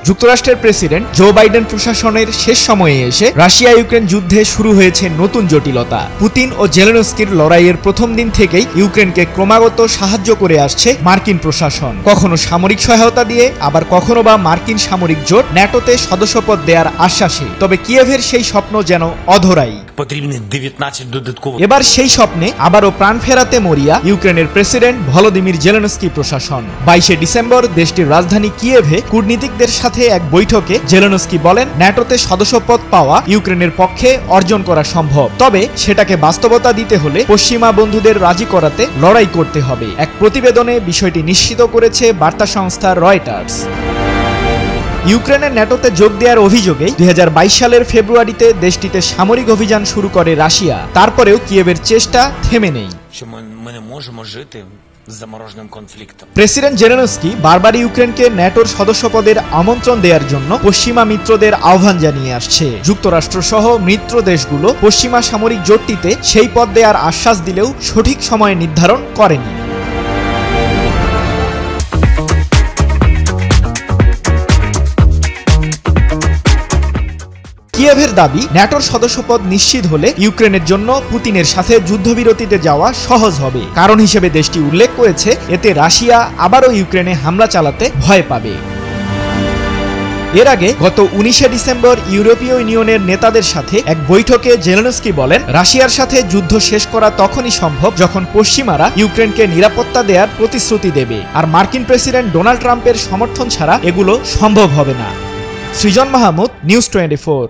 যুক্তরাষ্ট্রের president Joe Biden প্রশাসনের শেষ সময়ে এসে রাশিয়া ইউক্রেন যুদ্ধে শুরু হয়েছে নতুন জটিলতা। পুতিন ও জেলেনস্কির লড়াইয়ের প্রথম দিন থেকেই ইউক্রেনকে ক্রমাগত সাহায্য করে আসছে মার্কিন প্রশাসন, কখনো সামরিক সহায়তা দিয়ে, আবার কখনো বা মার্কিন সামরিক জোট ন্যাটোতে সদস্যপদ দেওয়ার আশ্বাসে। তবে কিয়েভের সেই স্বপ্ন যেন অধরাই। এবার সেই স্বপ্নে আবারও প্রাণ ফেরাতে মরিয়া ইউক্রেনের প্রেসিডেন্ট ভলোদিমির জেলেনস্কি প্রশাসন। 22 ডিসেম্বর দেশটির রাজধানী কিয়েভে কূটনীতিকদের সাথে এক বৈঠকে জেলেনস্কি বলেন, ন্যাটোতে সদস্যপদ পাওয়া ইউক্রেনের পক্ষে অর্জন করা সম্ভব, তবে সেটাকে বাস্তবতা দিতে হলে পশ্চিমা বন্ধুদের রাজি করাতে লড়াই করতে হবে। এক প্রতিবেদনে বিষয়টি নিশ্চিত করেছে বার্তা সংস্থা রয়টার্স। ইউক্রেনের ন্যাটোতে যোগ দেওয়ার অভিযোগে 2022 সালের ফেব্রুয়ারিতে দেশটিতে সামরিক অভিযান শুরু করে রাশিয়া। তারপরেও কিয়েভের চেষ্টা থেমে নেই। প্রেসিডেন্ট জেলেনস্কি বারবার ইউক্রেনকে ন্যাটোর সদস্যপদের আমন্ত্রণ দেওয়ার জন্য পশ্চিমা মিত্রদের আহ্বান জানিয়ে আসছে। যুক্তরাষ্ট্র সহ মিত্র দেশগুলো পশ্চিমা সামরিক জোটটিতে সেই পদ দেওয়ার আশ্বাস দিলেও সঠিক সময় নির্ধারণ করেনি। কিয়েভের দাবি, ন্যাটোর সদস্যপদ নিশ্চিত হলে ইউক্রেনের জন্য পুতিনের সাথে যুদ্ধবিরতিতে যাওয়া সহজ হবে। কারণ হিসেবে দেশটি উল্লেখ করেছে, এতে রাশিয়া আবারও ইউক্রেনে হামলা চালাতে ভয় পাবে। এর আগে গত 19 ডিসেম্বর ইউরোপীয় ইউনিয়নের নেতাদের সাথে এক বৈঠকে জেলেনস্কি বলেন, রাশিয়ার সাথে যুদ্ধ শেষ করা তখনই সম্ভব যখন পশ্চিমারা ইউক্রেনকে নিরাপত্তা দেওয়ার প্রতিশ্রুতি দেবে, আর মার্কিন প্রেসিডেন্ট ডোনাল্ড ট্রাম্পের সমর্থন ছাড়া এগুলো সম্ভব হবে না। সৃজন মাহমুদ, নিউজ 24।